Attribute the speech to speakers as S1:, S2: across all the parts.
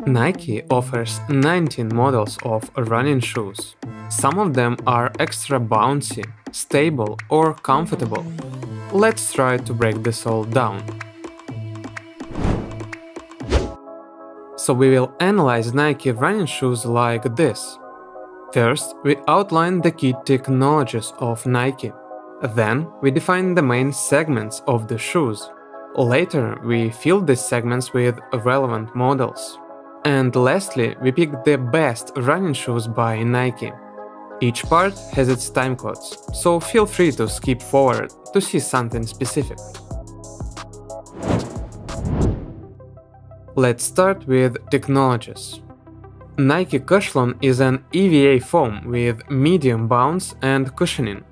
S1: Nike offers 19 models of running shoes. Some of them are extra bouncy, stable or comfortable. Let's try to break this all down. So we will analyze Nike running shoes like this. First, we outline the key technologies of Nike. Then, we define the main segments of the shoes. Later, we fill these segments with relevant models. And lastly, we pick the best running shoes by Nike. Each part has its timecodes, so feel free to skip forward to see something specific. Let's start with technologies. Nike Cushlon is an EVA foam with medium bounce and cushioning.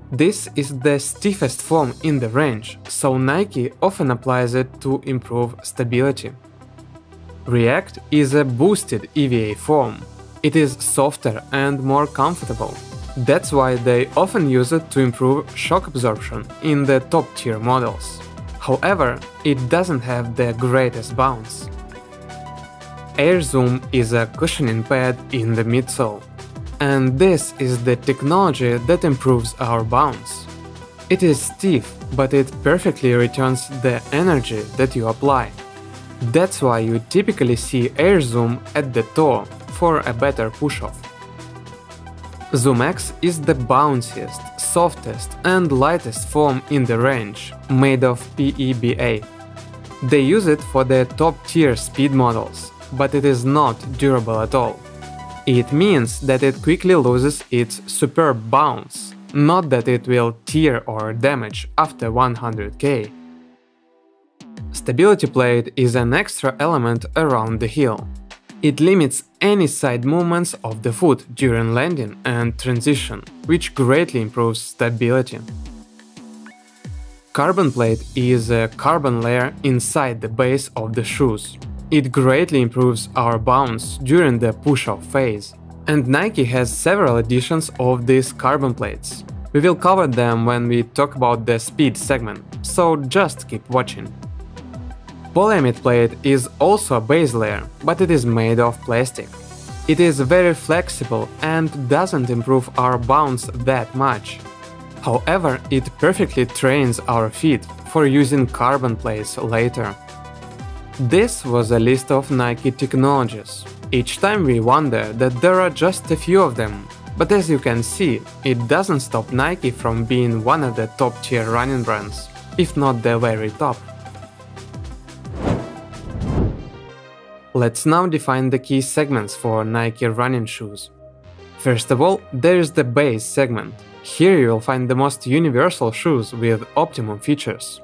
S1: This is the stiffest foam in the range, so Nike often applies it to improve stability. React is a boosted EVA foam. It is softer and more comfortable. That's why they often use it to improve shock absorption in the top-tier models. However, it doesn't have the greatest bounce. Air Zoom is a cushioning pad in the midsole. And this is the technology that improves our bounce. It is stiff, but it perfectly returns the energy that you apply. That's why you typically see Air Zoom at the toe for a better push-off. Zoom X is the bounciest, softest and lightest foam in the range, made of PEBA. They use it for the top-tier speed models, but it is not durable at all. It means that it quickly loses its superb bounce, not that it will tear or damage after 100k. Stability plate is an extra element around the heel. It limits any side movements of the foot during landing and transition, which greatly improves stability. Carbon plate is a carbon layer inside the base of the shoes. It greatly improves our bounce during the push-off phase. And Nike has several editions of these carbon plates. We will cover them when we talk about the speed segment, so just keep watching. Polyamide plate is also a base layer, but it is made of plastic. It is very flexible and doesn't improve our bounce that much. However, it perfectly trains our feet for using carbon plates later. This was a list of Nike technologies. Each time we wonder that there are just a few of them, but as you can see, it doesn't stop Nike from being one of the top-tier running brands, if not the very top. Let's now define the key segments for Nike running shoes. First of all, there is the base segment. Here you will find the most universal shoes with optimum features.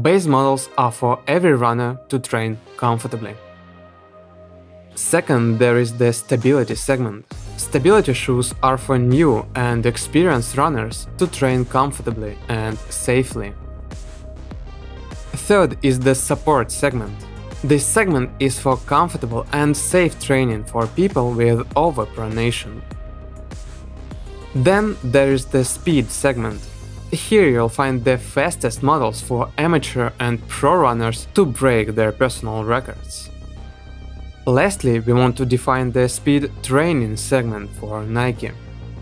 S1: Base models are for every runner to train comfortably. Second, there is the stability segment. Stability shoes are for new and experienced runners to train comfortably and safely. Third is the support segment. This segment is for comfortable and safe training for people with overpronation. Then there is the speed segment. Here you'll find the fastest models for amateur and pro runners to break their personal records. Lastly, we want to define the speed training segment for Nike.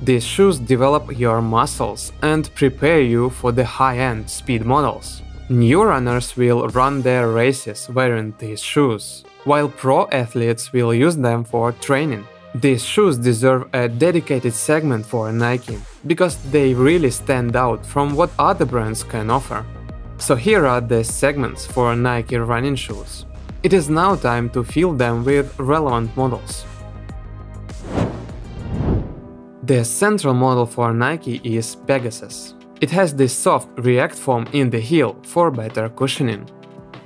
S1: These shoes develop your muscles and prepare you for the high-end speed models. New runners will run their races wearing these shoes, while pro athletes will use them for training. These shoes deserve a dedicated segment for Nike, because they really stand out from what other brands can offer. So here are the segments for Nike running shoes. It is now time to fill them with relevant models. The central model for Nike is Pegasus. It has this soft React foam in the heel for better cushioning.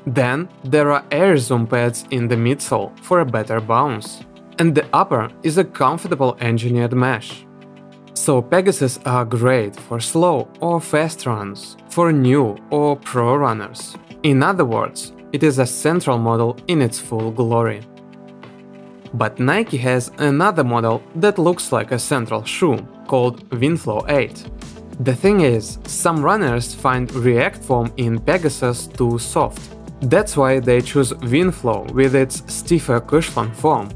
S1: Then there are Air Zoom pads in the midsole for a better bounce. And the upper is a comfortable engineered mesh. So Pegasus are great for slow or fast runs, for new or pro runners. In other words, it is a central model in its full glory. But Nike has another model that looks like a central shoe, called Winflow 8. The thing is, some runners find React foam in Pegasus too soft. That's why they choose Winflow with its stiffer cushioned foam.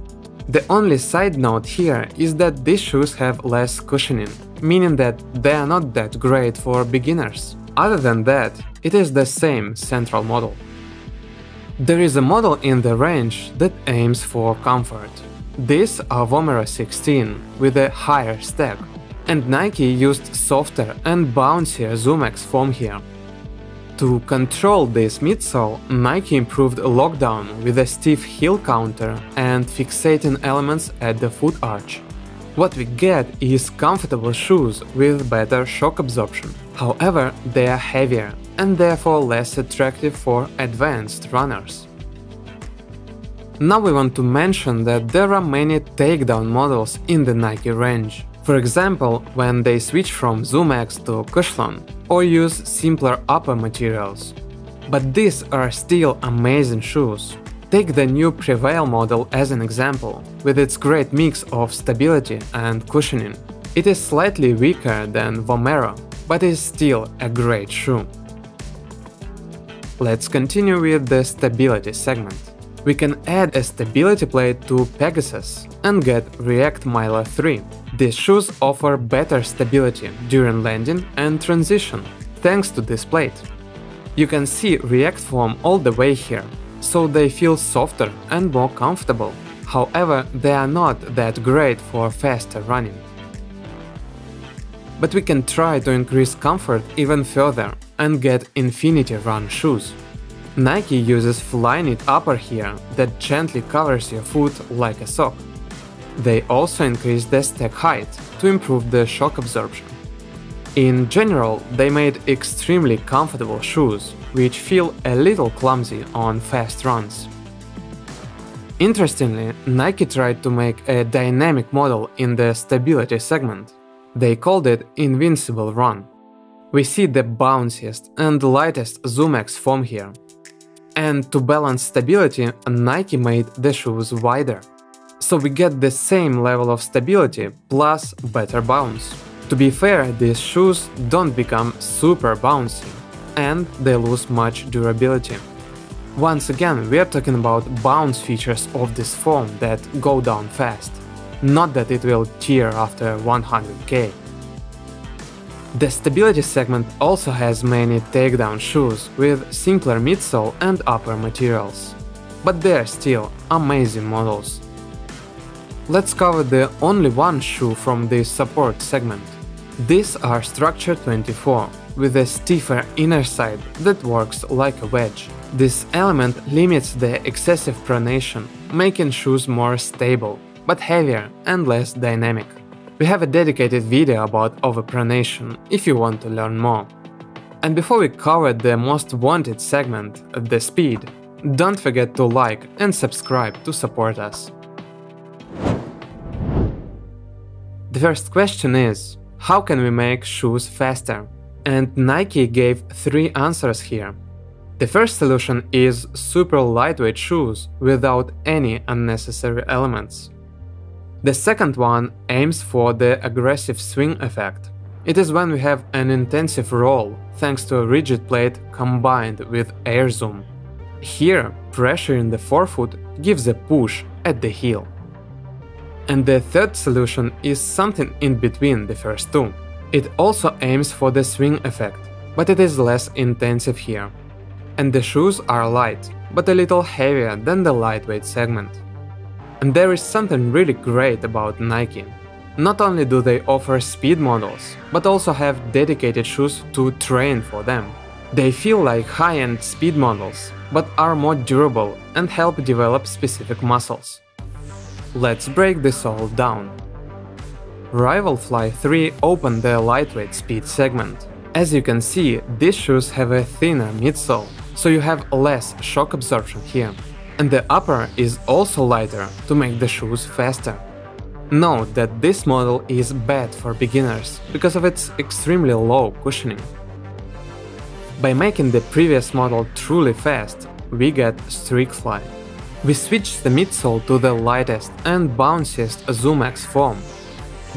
S1: The only side note here is that these shoes have less cushioning, meaning that they are not that great for beginners. Other than that, it is the same central model. There is a model in the range that aims for comfort. These are Vomero 16 with a higher stack, and Nike used softer and bouncier ZoomX foam here. To control this midsole, Nike improved lockdown with a stiff heel counter and fixating elements at the foot arch. What we get is comfortable shoes with better shock absorption. However, they are heavier and therefore less attractive for advanced runners. Now we want to mention that there are many takedown models in the Nike range. For example, when they switch from ZoomX to Cushlon or use simpler upper materials. But these are still amazing shoes. Take the new Prevail model as an example, with its great mix of stability and cushioning. It is slightly weaker than Vomero, but is still a great shoe. Let's continue with the stability segment. We can add a stability plate to Pegasus and get React Mylar 3. These shoes offer better stability during landing and transition, thanks to this plate. You can see React foam all the way here, so they feel softer and more comfortable. However, they are not that great for faster running. But we can try to increase comfort even further and get Infinity Run shoes. Nike uses Flyknit upper here that gently covers your foot like a sock. They also increase the stack height to improve the shock absorption. In general, they made extremely comfortable shoes, which feel a little clumsy on fast runs. Interestingly, Nike tried to make a dynamic model in the stability segment. They called it Invincible Run. We see the bounciest and lightest ZoomX foam here. And to balance stability, Nike made the shoes wider. So we get the same level of stability plus better bounce. To be fair, these shoes don't become super bouncy, and they lose much durability. Once again, we are talking about bounce features of this foam that go down fast, not that it will tear after 100k. The stability segment also has many takedown shoes with simpler midsole and upper materials, but they are still amazing models. Let's cover the only one shoe from this support segment. These are Structure 24, with a stiffer inner side that works like a wedge. This element limits the excessive pronation, making shoes more stable, but heavier and less dynamic. We have a dedicated video about overpronation if you want to learn more. And before we cover the most wanted segment, the speed, don't forget to like and subscribe to support us. The first question is, how can we make shoes faster? And Nike gave 3 answers here. The first solution is super lightweight shoes without any unnecessary elements. The second one aims for the aggressive swing effect. It is when we have an intensive roll thanks to a rigid plate combined with air zoom. Here, pressure in the forefoot gives a push at the heel. And the third solution is something in between the first two. It also aims for the swing effect, but it is less intensive here. And the shoes are light, but a little heavier than the lightweight segment. And there is something really great about Nike. Not only do they offer speed models, but also have dedicated shoes to train for them. They feel like high-end speed models, but are more durable and help develop specific muscles. Let's break this all down. Rival Fly 3 opened the lightweight speed segment. As you can see, these shoes have a thinner midsole, so you have less shock absorption here. And the upper is also lighter to make the shoes faster. Note that this model is bad for beginners because of its extremely low cushioning. By making the previous model truly fast, we get Streakfly. We switched the midsole to the lightest and bounciest ZoomX foam.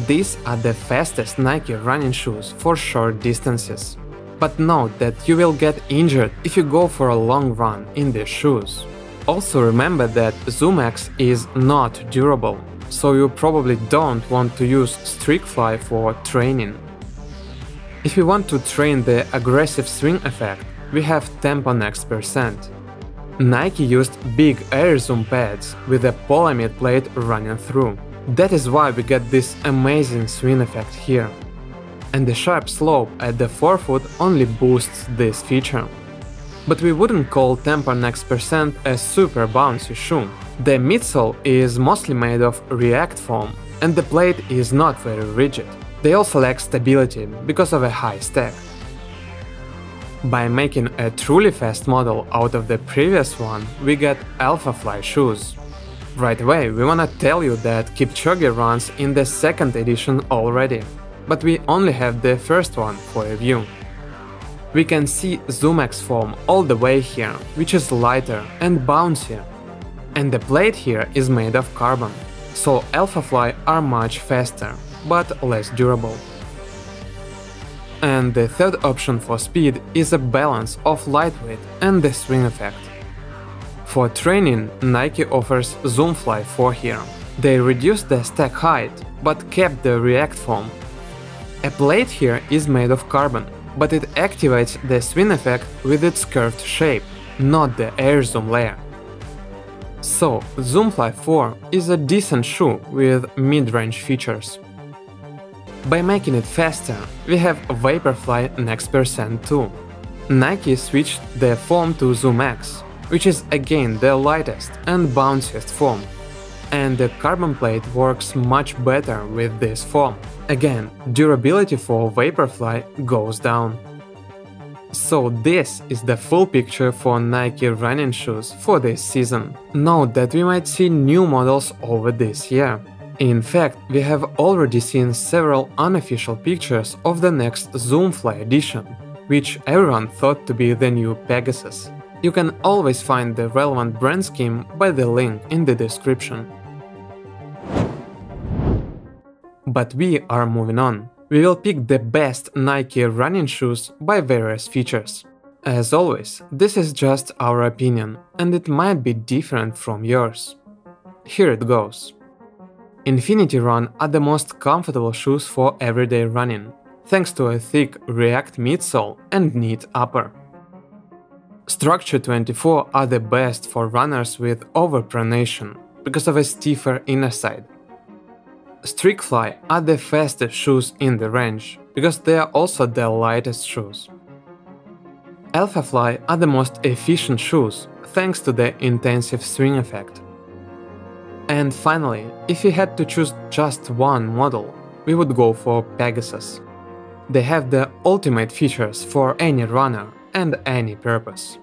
S1: These are the fastest Nike running shoes for short distances. But note that you will get injured if you go for a long run in these shoes. Also remember that ZoomX is not durable, so you probably don't want to use streakfly for training. If you want to train the aggressive swing effect, we have Tempo Next %. Nike used big air zoom pads with a polyamide plate running through. That is why we get this amazing swing effect here. And the sharp slope at the forefoot only boosts this feature. But we wouldn't call Tempo Next % a super bouncy shoe. The midsole is mostly made of React foam, and the plate is not very rigid. They also lack stability because of a high stack. By making a truly fast model out of the previous one, we get Alphafly shoes. Right away, we wanna tell you that Kipchoge runs in the second edition already, but we only have the first one for review. We can see ZoomX foam all the way here, which is lighter and bouncier. And the plate here is made of carbon, so Alphafly are much faster, but less durable. And the third option for speed is a balance of lightweight and the swing effect. For training, Nike offers ZoomFly 4 here. They reduced the stack height, but kept the React foam. A plate here is made of carbon, but it activates the swing effect with its curved shape, not the air zoom layer. So, ZoomFly 4 is a decent shoe with mid-range features. By making it faster, we have Vaporfly Next % too. Nike switched the foam to ZoomX, which is again the lightest and bounciest foam. And the carbon plate works much better with this foam. Again, durability for Vaporfly goes down. So this is the full picture for Nike running shoes for this season. Note that we might see new models over this year. In fact, we have already seen several unofficial pictures of the next ZoomFly edition, which everyone thought to be the new Pegasus. You can always find the relevant brand scheme by the link in the description. But we are moving on. We will pick the best Nike running shoes by various features. As always, this is just our opinion, and it might be different from yours. Here it goes. Infinity Run are the most comfortable shoes for everyday running, thanks to a thick React midsole and neat upper. Structure 24 are the best for runners with overpronation, because of a stiffer inner side. Streakfly are the fastest shoes in the range, because they are also the lightest shoes. Alphafly are the most efficient shoes, thanks to the intensive swing effect. And finally, if we had to choose just one model, we would go for Pegasus. They have the ultimate features for any runner and any purpose.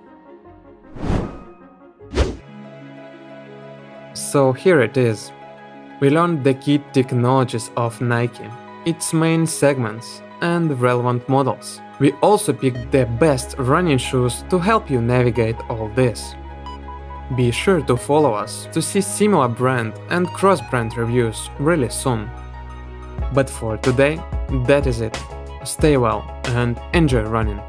S1: So here it is. We learned the key technologies of Nike, its main segments and relevant models. We also picked the best running shoes to help you navigate all this. Be sure to follow us to see similar brand and cross-brand reviews really soon. But for today, that is it. Stay well and enjoy running.